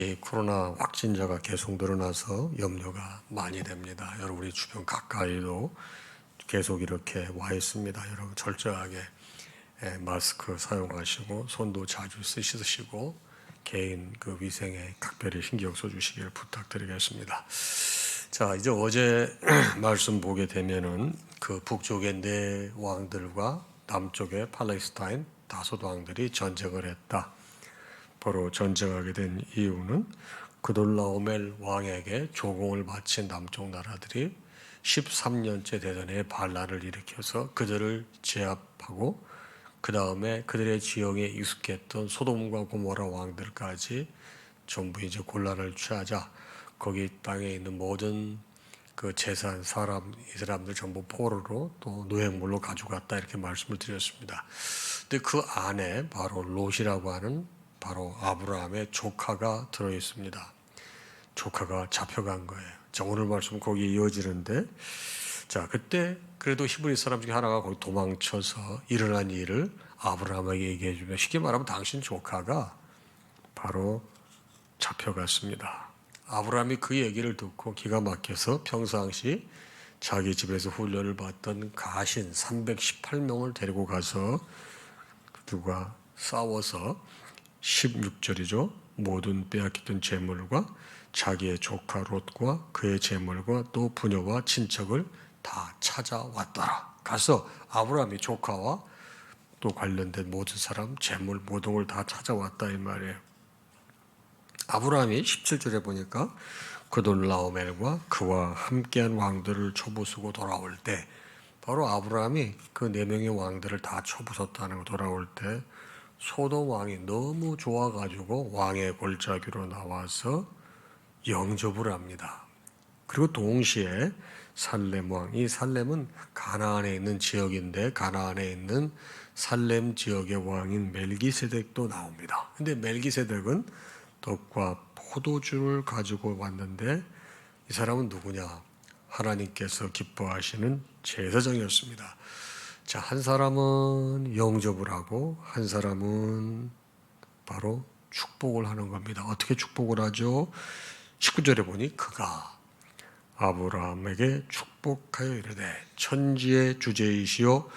이 코로나 확진자가 계속 늘어나서 염려가 많이 됩니다. 여러분이 주변 가까이도 계속 이렇게 와 있습니다. 여러분 철저하게 마스크 사용하시고 손도 자주 씻으시고 개인 그 위생에 각별히 신경 써주시길 부탁드리겠습니다. 자, 이제 어제 말씀 보게 되면은 그 북쪽의 네 왕들과 남쪽의 팔레스타인 다섯 왕들이 전쟁을 했다. 바로 전쟁하게 된 이유는 그돌라오멜 왕에게 조공을 바친 남쪽 나라들이 13년째 대전에 반란을 일으켜서 그들을 제압하고 그 다음에 그들의 지형에 익숙했던 소돔과 고모라 왕들까지 전부 이제 곤란을 취하자 거기 땅에 있는 모든 그 재산, 이 사람들 전부 포로로 또 노획물로 가져갔다 이렇게 말씀을 드렸습니다. 근데 그 안에 바로 롯이라고 하는 바로 아브라함의 조카가 들어 있습니다. 조카가 잡혀간 거예요. 자, 오늘 말씀 거기 이어지는데, 자, 그때 그래도 히브리 사람 중에 하나가 거기 도망쳐서 일어난 일을 아브라함에게 얘기해 주면 쉽게 말하면 당신 조카가 바로 잡혀갔습니다. 아브라함이 그 얘기를 듣고 기가 막혀서 평상시 자기 집에서 훈련을 받던 가신 318명을 데리고 가서 그들과 싸워서 16절이죠. 모든 빼앗겼던 재물과 자기의 조카 롯과 그의 재물과 또 부녀와 친척을 다 찾아왔더라. 가서 아브라함이 조카와 또 관련된 모든 사람, 재물, 모든 걸 다 찾아왔다 이 말이에요. 아브라함이 17절에 보니까 그돌라오멜과 그와 함께한 왕들을 쳐부수고 돌아올 때 바로 아브라함이 그 네 명의 왕들을 다 쳐부쉈다는 거 돌아올 때 소돔 왕이 너무 좋아가지고 왕의 골짜기로 나와서 영접을 합니다. 그리고 동시에 살렘 왕, 이 살렘은 가나안에 있는 지역인데 가나안에 있는 살렘 지역의 왕인 멜기세덱도 나옵니다. 근데 멜기세덱은 떡과 포도주를 가지고 왔는데 이 사람은 누구냐? 하나님께서 기뻐하시는 제사장이었습니다. 자, 한 사람은 영접을 하고 한 사람은 바로 축복을 하는 겁니다. 어떻게 축복을 하죠? 19절에 보니 그가 아브라함에게 축복하여 이르되 천지의 주제이시여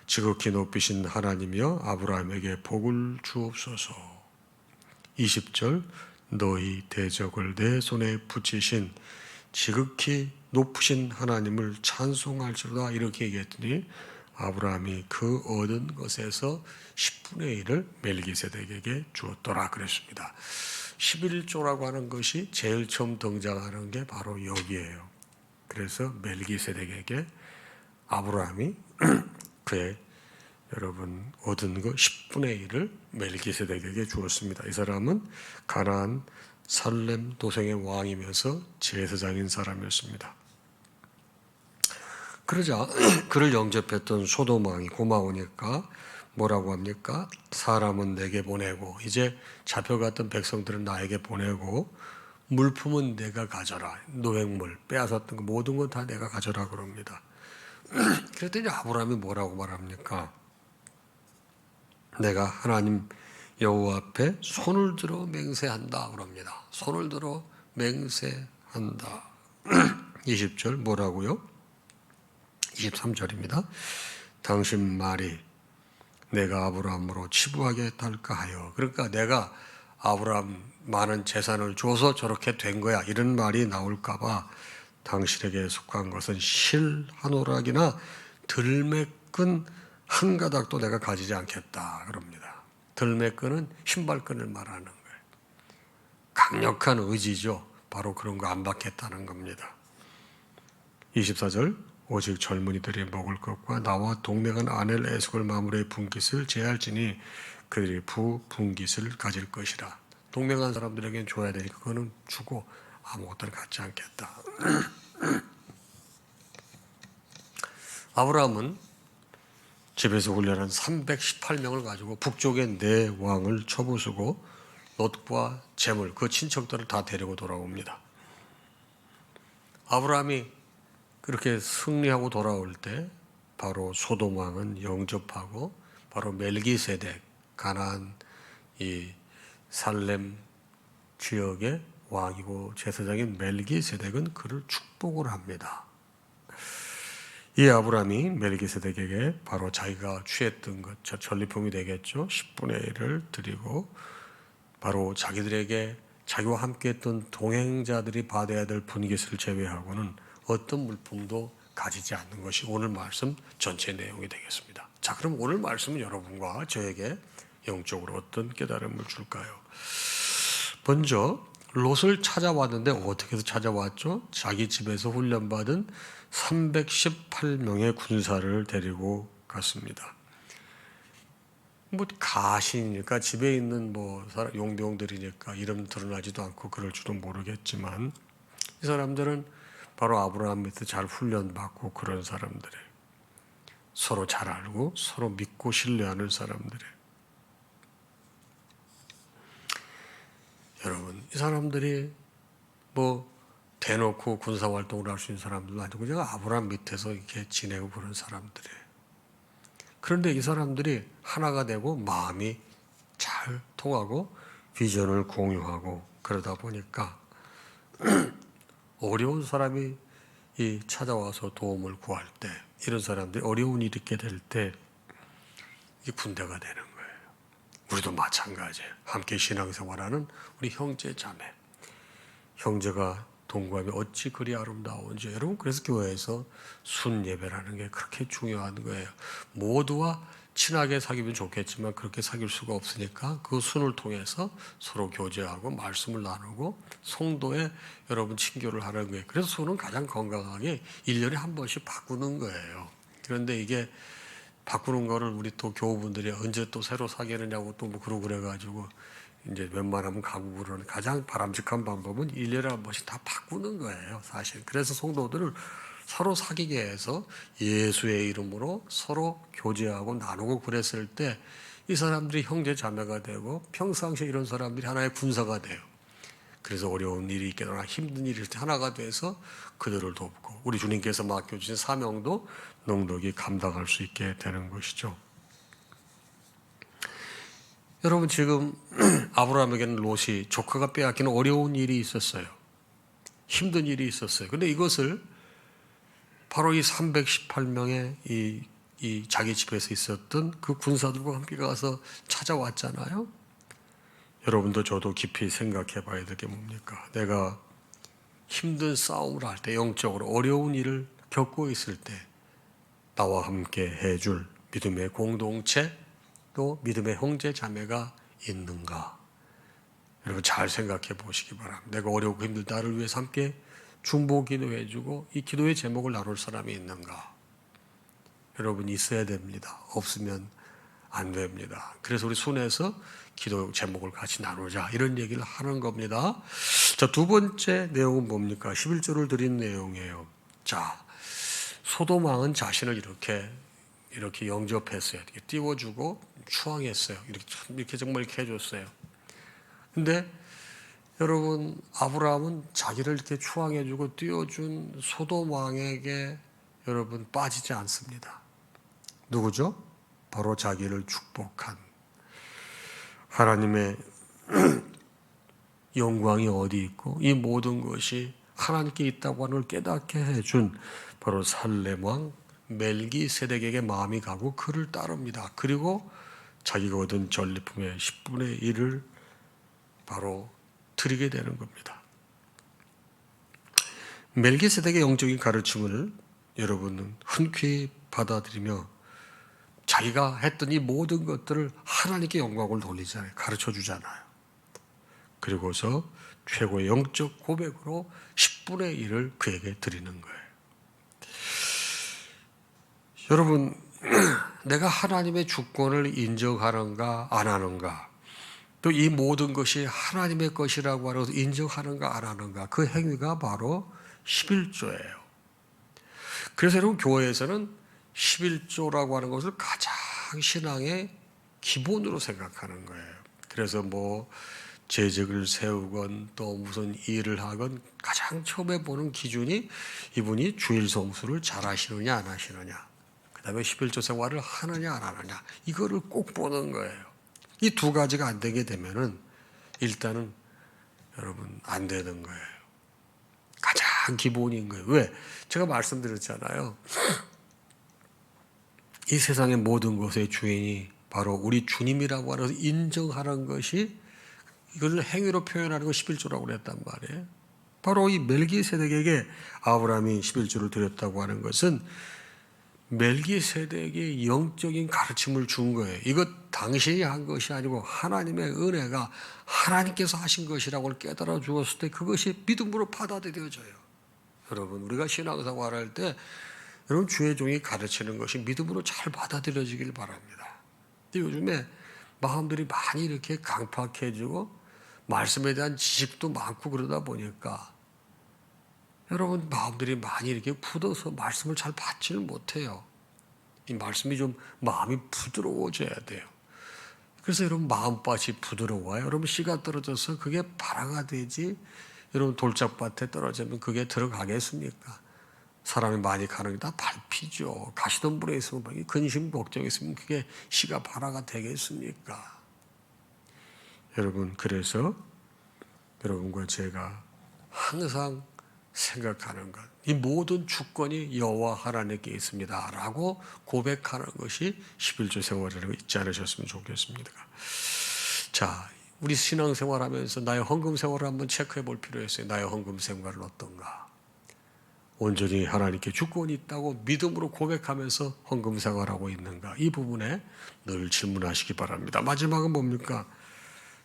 지극히 높이신 하나님이여 아브라함에게 복을 주옵소서. 20절 너희 대적을 내 손에 붙이신 지극히 높으신 하나님을 찬송할지로다 이렇게 얘기했더니 아브라함이 그 얻은 것에서 10분의 1을 멜기세덱에게 주었더라 그랬습니다. 11조라고 하는 것이 제일 처음 등장하는 게 바로 여기에요. 그래서 멜기세덱에게 아브라함이 그의 여러분 얻은 거 10분의 1을 멜기세덱에게 주었습니다. 이 사람은 가나안 살렘 도성의 왕이면서 제사장인 사람이었습니다. 그러자 그를 영접했던 소돔 왕이 고마우니까 뭐라고 합니까? 사람은 내게 보내고 이제 잡혀갔던 백성들은 나에게 보내고 물품은 내가 가져라. 노획물 빼앗았던 거 모든 건 다 내가 가져라 그럽니다. 그랬더니 아브라함이 뭐라고 말합니까? 내가 하나님 여호와 앞에 손을 들어 맹세한다 그럽니다. 손을 들어 맹세한다. 20절 뭐라고요? 23절입니다. 당신 말이 내가 아브라함으로 치부하게 할까 하여. 그러니까 내가 아브라함 많은 재산을 줘서 저렇게 된 거야. 이런 말이 나올까 봐 당신에게 속한 것은 실 한 오락이나 들매끈 한 가닥도 내가 가지지 않겠다. 그럽니다. 들매끈은 신발끈을 말하는 거예요. 강력한 의지죠. 바로 그런 거 안 받겠다는 겁니다. 24절 오직 젊은이들이 먹을 것과 나와 동맹한 아넬 에스골 마물의 분깃을 제할지니 그들이 분깃을 가질 것이라. 동맹한 사람들에게는 줘야 되니까 그거는 주고 아무것도 갖지 않겠다. 아브라함은 집에서 훈련한 318명을 가지고 북쪽의 네 왕을 쳐부수고 롯과 재물 그 친척들을 다 데리고 돌아옵니다. 아브라함이 그렇게 승리하고 돌아올 때 바로 소돔 왕은 영접하고 바로 멜기세덱 가나안 이 살렘 지역의 왕이고 제사장인 멜기세덱은 그를 축복을 합니다. 이 아브라함이 멜기세덱에게 바로 자기가 취했던 것, 전리품이 되겠죠. 10분의 1을 드리고 바로 자기들에게 자기와 함께했던 동행자들이 받아야 될 분깃을 제외하고는 어떤 물품도 가지지 않는 것이 오늘 말씀 전체 내용이 되겠습니다. 자, 그럼 오늘 말씀은 여러분과 저에게 영적으로 어떤 깨달음을 줄까요? 먼저 롯을 찾아왔는데 어떻게 해서 찾아왔죠? 자기 집에서 훈련받은 318명의 군사를 데리고 갔습니다. 뭐 가시니까 집에 있는 뭐 용병들이니까 이름 드러나지도 않고 그럴 줄도 모르겠지만 이 사람들은 바로 아브라함 밑에 잘 훈련받고 그런 사람들이에요. 서로 잘 알고 서로 믿고 신뢰하는 사람들이에요. 여러분, 이 사람들이 뭐 대놓고 군사활동을 할 수 있는 사람들도 아니고 그냥 아브라함 밑에서 이렇게 지내고 그런 사람들이에요. 그런데 이 사람들이 하나가 되고 마음이 잘 통하고 비전을 공유하고 그러다 보니까 어려운 사람이 찾아와서 도움을 구할 때 이런 사람들이 어려운 일이 있게 될 때 이 군대가 되는 거예요. 우리도 마찬가지예요. 함께 신앙생활하는 우리 형제 자매, 형제가 동거하면 어찌 그리 아름다운지. 여러분, 그래서 교회에서 순예배라는 게 그렇게 중요한 거예요. 모두와 친하게 사귀면 좋겠지만 그렇게 사귈 수가 없으니까 그 순을 통해서 서로 교제하고 말씀을 나누고 성도에 여러분 친교를 하는 거예요. 그래서 순은 가장 건강하게 1년에 한 번씩 바꾸는 거예요. 그런데 이게 바꾸는 거를 우리 또 교우분들이 언제 또 새로 사귀느냐고 또 뭐 그러고 그래가지고 이제 웬만하면 가고 그러는 가장 바람직한 방법은 1년에 한 번씩 다 바꾸는 거예요, 사실. 그래서 성도들을 서로 사귀게 해서 예수의 이름으로 서로 교제하고 나누고 그랬을 때 이 사람들이 형제 자매가 되고 평상시에 이런 사람들이 하나의 군사가 돼요. 그래서 어려운 일이 있거나 힘든 일이 있을 때 하나가 돼서 그들을 돕고 우리 주님께서 맡겨주신 사명도 넉넉히 감당할 수 있게 되는 것이죠. 여러분, 지금 아브라함에게는 롯이 조카가 빼앗기는 어려운 일이 있었어요. 힘든 일이 있었어요. 그런데 이것을 바로 이 318명의 이 자기 집에서 있었던 그 군사들과 함께 가서 찾아왔잖아요. 여러분도 저도 깊이 생각해 봐야 될 게 뭡니까? 내가 힘든 싸움을 할 때, 영적으로 어려운 일을 겪고 있을 때 나와 함께 해줄 믿음의 공동체, 또 믿음의 형제 자매가 있는가? 여러분 잘 생각해 보시기 바랍니다. 내가 어렵고 힘들 나를 위해서 함께 중보 기도해 주고 이 기도의 제목을 나눌 사람이 있는가? 여러분 있어야 됩니다. 없으면 안 됩니다. 그래서 우리 순에서 기도 제목을 같이 나누자 이런 얘기를 하는 겁니다. 자, 두 번째 내용은 뭡니까? 11조를 드린 내용이에요. 자, 소돔 왕은 자신을 이렇게 영접했어요. 이렇게 띄워주고 추앙했어요. 이렇게 정말 이렇게 해줬어요. 근데 여러분, 아브라함은 자기를 이렇게 추앙해주고 띄워준 소돔 왕에게 여러분 빠지지 않습니다. 누구죠? 바로 자기를 축복한 하나님의 영광이 어디 있고 이 모든 것이 하나님께 있다고 하는 걸 깨닫게 해준 바로 살렘 왕 멜기세덱에게 마음이 가고 그를 따릅니다. 그리고 자기가 얻은 전리품의 10분의 1을 바로 드리게 되는 겁니다. 멜기세덱의 영적인 가르침을 여러분은 흔쾌히 받아들이며 자기가 했던 이 모든 것들을 하나님께 영광을 돌리잖아요. 가르쳐 주잖아요. 그리고서 최고의 영적 고백으로 10분의 1을 그에게 드리는 거예요. 여러분, 내가 하나님의 주권을 인정하는가 안 하는가, 또 이 모든 것이 하나님의 것이라고 하는 것을 인정하는가 안 하는가, 그 행위가 바로 11조예요. 그래서 여러분, 교회에서는 11조라고 하는 것을 가장 신앙의 기본으로 생각하는 거예요. 그래서 뭐 재직을 세우건 또 무슨 일을 하건 가장 처음에 보는 기준이 이분이 주일 성수를 잘 하시느냐 안 하시느냐, 그 다음에 11조 생활을 하느냐 안 하느냐, 이거를 꼭 보는 거예요. 이 두 가지가 안 되게 되면은 일단은 여러분 안 되는 거예요. 가장 기본인 거예요. 왜? 제가 말씀드렸잖아요. 이 세상의 모든 것의 주인이 바로 우리 주님이라고 하는 것을 인정하는 것이, 이걸 행위로 표현하는 거 11조라고 그랬단 말이에요. 바로 이 멜기세덱에게 아브라함이 11조를 드렸다고 하는 것은 멜기세덱이 영적인 가르침을 준 거예요. 이것 당신이 한 것이 아니고 하나님의 은혜가 하나님께서 하신 것이라고 깨달아 주었을 때 그것이 믿음으로 받아들여져요. 여러분, 우리가 신앙생활할 때 여러분 주의 종이 가르치는 것이 믿음으로 잘 받아들여지길 바랍니다. 근데 요즘에 마음들이 많이 이렇게 강팍해지고 말씀에 대한 지식도 많고 그러다 보니까 여러분 마음들이 많이 이렇게 굳어서 말씀을 잘 받지를 못해요. 이 말씀이 좀 마음이 부드러워져야 돼요. 그래서 여러분 마음밭이 부드러워요. 여러분 씨가 떨어져서 그게 발화가 되지, 여러분 돌짝밭에 떨어지면 그게 들어가겠습니까? 사람이 많이 가는 게 다 밟히죠. 가시덤불에 있으면 근심 걱정이 있으면 그게 씨가 발화가 되겠습니까? 여러분, 그래서 여러분과 제가 항상 생각하는 것, 이 모든 주권이 여호와 하나님께 있습니다 라고 고백하는 것이 11조 생활이라고 잊지 않으셨으면 좋겠습니다. 자, 우리 신앙생활하면서 나의 헌금 생활을 한번 체크해 볼 필요가 있어요. 나의 헌금 생활은 어떤가? 온전히 하나님께 주권이 있다고 믿음으로 고백하면서 헌금 생활하고 있는가? 이 부분에 늘 질문하시기 바랍니다. 마지막은 뭡니까?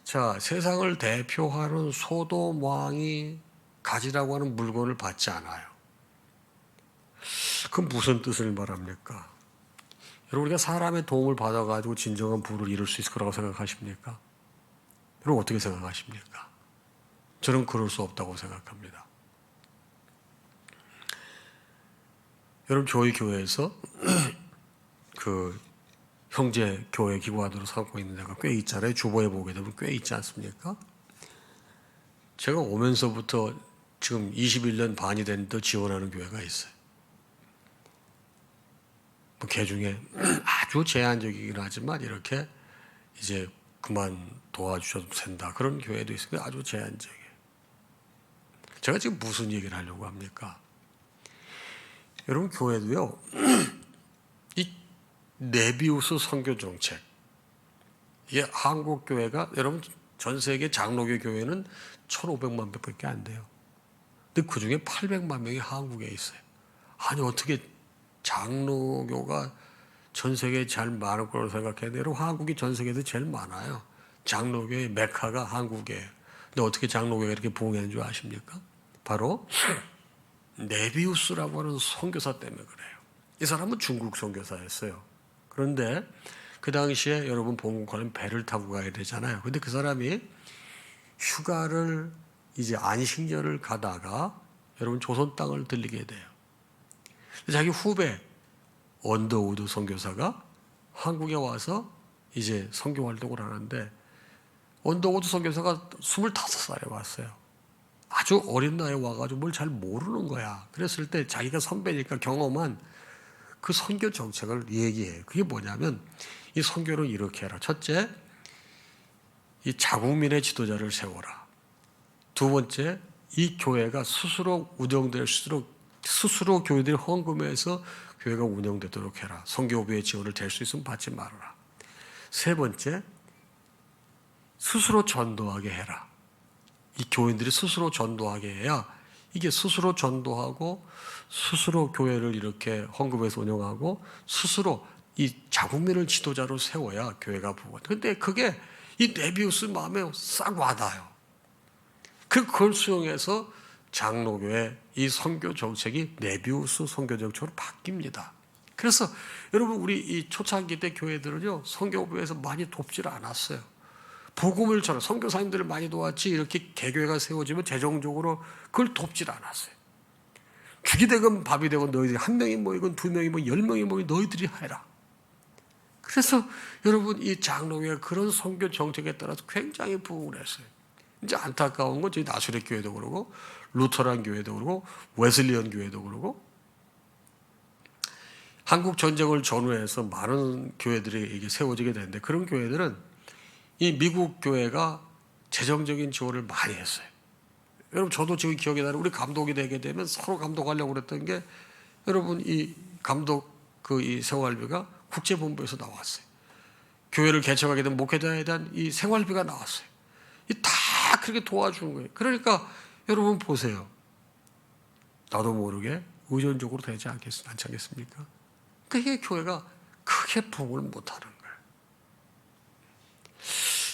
자, 세상을 대표하는 소돔 왕이 가지라고 하는 물건을 받지 않아요. 그건 무슨 뜻을 말합니까? 여러분, 우리가 사람의 도움을 받아가지고 진정한 부를 이룰 수 있을 거라고 생각하십니까? 여러분, 어떻게 생각하십니까? 저는 그럴 수 없다고 생각합니다. 여러분, 저희 교회에서 그 형제 교회 기관으로 삼고 있는 데가 꽤 있잖아요. 주보에 보게 되면 꽤 있지 않습니까? 제가 오면서부터 지금 21년 반이 됐는데 지원하는 교회가 있어요. 뭐 그 중에 아주 제한적이긴 하지만 이렇게 이제 그만 도와주셔도 된다 그런 교회도 있어요. 아주 제한적이에요. 제가 지금 무슨 얘기를 하려고 합니까? 여러분, 교회도요, 이 네비우스 선교 정책, 이게 한국 교회가, 여러분 전 세계 장로교 교회는 1,500만 명밖에 안 돼요. 근데 그 중에 800만 명이 한국에 있어요. 아니, 어떻게 장로교가 전 세계에 제일 많을 거라고 생각해야 돼요? 한국이 전 세계에서 제일 많아요. 장로교의 메카가 한국이에요. 근데 어떻게 장로교가 이렇게 부흥했는 줄 아십니까? 바로 네비우스라고 하는 선교사 때문에 그래요. 이 사람은 중국 선교사였어요. 그런데 그 당시에 여러분 본국가는 배를 타고 가야 되잖아요. 근데 그 사람이 휴가를 이제 안식년을 가다가 여러분 조선 땅을 들리게 돼요. 자기 후배 언더우드 선교사가 한국에 와서 이제 선교 활동을 하는데, 언더우드 선교사가 25살에 왔어요. 아주 어린 나이에 와가지고 뭘 잘 모르는 거야. 그랬을 때 자기가 선배니까 경험한 그 선교 정책을 얘기해요. 그게 뭐냐면 이 선교를 이렇게 해라. 첫째, 이 자국민의 지도자를 세워라. 두 번째, 이 교회가 스스로 운영될 수 있도록 스스로 교회들이 헌금해서 교회가 운영되도록 해라. 선교부의 지원을 될 수 있으면 받지 말아라. 세 번째, 스스로 전도하게 해라. 이 교인들이 스스로 전도하게 해야 이게 스스로 전도하고 스스로 교회를 이렇게 헌금해서 운영하고 스스로 이 자국민을 지도자로 세워야 교회가 부흥한다. 근데 그게 이 네비우스 마음에 싹 와닿아요. 그걸 수용해서 장로교회 이 선교 정책이 네비우스 선교 정책으로 바뀝니다. 그래서 여러분, 우리 이 초창기 때 교회들은요, 선교부에서 많이 돕질 않았어요. 복음을 전해 선교사님들을 많이 도왔지, 이렇게 개교회가 세워지면 재정적으로 그걸 돕질 않았어요. 죽이 되건 밥이 되건 너희들이 한 명이 모이건 두 명이 모이건 10명이 모이건 너희들이 해라. 그래서 여러분, 이 장로교회가 그런 선교 정책에 따라서 굉장히 부흥을 했어요. 이제 안타까운 건 저희 나수렛 교회도 그러고 루터란 교회도 그러고 웨슬리언 교회도 그러고 한국 전쟁을 전후해서 많은 교회들이 이게 세워지게 되는데, 그런 교회들은 이 미국 교회가 재정적인 지원을 많이 했어요. 여러분 저도 지금 기억이 나는 우리 감독이 되게 되면 서로 감독하려고 그랬던 게 여러분 이 감독 이 생활비가 국제본부에서 나왔어요. 교회를 개척하게 된 목회자에 대한 이 생활비가 나왔어요. 이 다 그렇게 도와주는 거예요. 그러니까 여러분 보세요. 나도 모르게 의존적으로 되지 않겠습니까? 그게 교회가 크게 부흥을 못하는 거예요.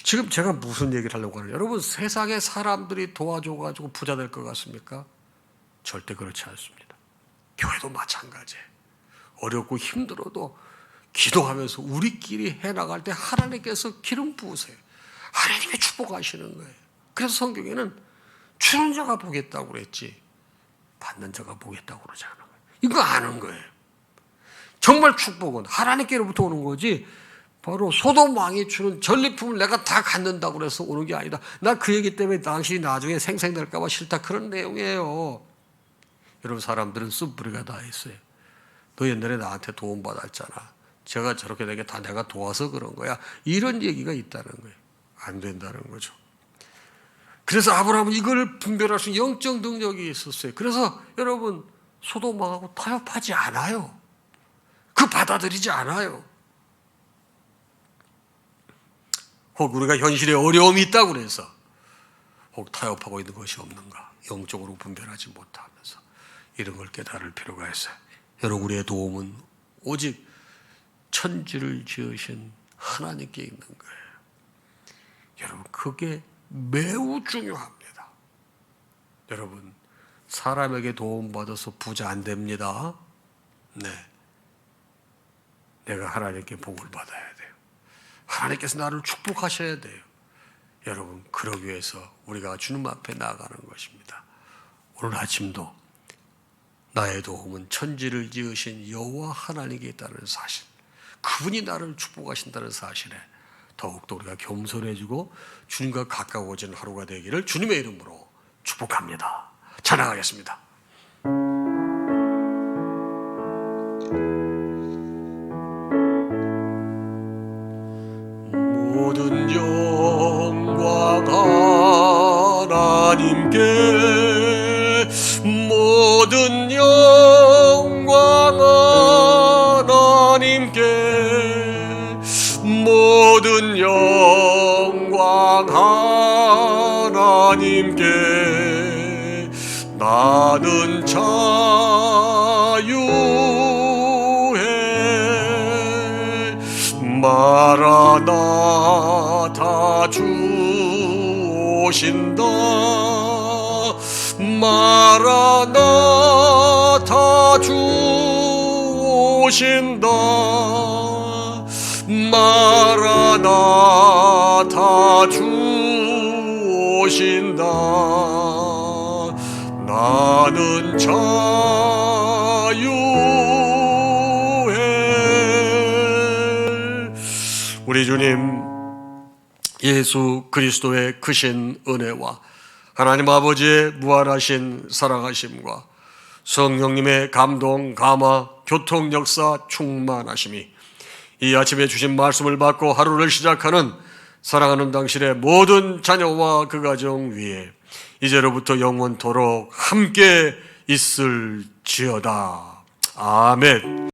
지금 제가 무슨 얘기를 하려고 하느냐. 여러분 세상에 사람들이 도와줘가지고 부자 될 것 같습니까? 절대 그렇지 않습니다. 교회도 마찬가지예요. 어렵고 힘들어도 기도하면서 우리끼리 해나갈 때 하나님께서 기름 부으세요. 하나님이 축복하시는 거예요. 그래서 성경에는 주는 자가 보겠다고 그랬지 받는 자가 보겠다고 그러지 않은 거예요. 이거 아는 거예요. 정말 축복은 하나님께로부터 오는 거지 바로 소돔 왕이 주는 전리품을 내가 다 갖는다고 그래서 오는 게 아니다. 나 그 얘기 때문에 당신이 나중에 생생될까 봐 싫다 그런 내용이에요. 여러분 사람들은 쓴뿌리가 다 있어요. 너 옛날에 나한테 도움 받았잖아. 제가 저렇게 되게 다 내가 도와서 그런 거야. 이런 얘기가 있다는 거예요. 안 된다는 거죠. 그래서 아브라함은 이걸 분별할 수 있는 영적 능력이 있었어요. 그래서 여러분 소돔 왕하고 타협하지 않아요. 그 받아들이지 않아요. 혹 우리가 현실에 어려움이 있다고 그래서 혹 타협하고 있는 것이 없는가 영적으로 분별하지 못하면서 이런 걸 깨달을 필요가 있어요. 여러분 우리의 도움은 오직 천지를 지으신 하나님께 있는 거예요. 여러분 그게 매우 중요합니다. 여러분 사람에게 도움받아서 부자 안 됩니다. 네, 내가 하나님께 복을 받아야 돼요. 하나님께서 나를 축복하셔야 돼요. 여러분 그러기 위해서 우리가 주님 앞에 나아가는 것입니다. 오늘 아침도 나의 도움은 천지를 지으신 여호와 하나님께 있다는 사실, 그분이 나를 축복하신다는 사실에 더욱더 우리가 겸손해지고 주님과 가까워지는 하루가 되기를 주님의 이름으로 축복합니다. 찬양하겠습니다. 모든 영광 하나님께, 모든 영광 하나님께, 모든 영광 하나님께. 나는 자유해. 마라나타 주 오신다. 마라나타 주 오신다. 마라나타 주 오신다. 나는 자유해. 우리 주님 예수 그리스도의 크신 은혜와 하나님 아버지의 무한하신 사랑하심과 성령님의 감동, 감화, 교통 역사 충만하심이 이 아침에 주신 말씀을 받고 하루를 시작하는 사랑하는 당신의 모든 자녀와 그 가정 위에 이제로부터 영원토록 함께 있을지어다. 아멘.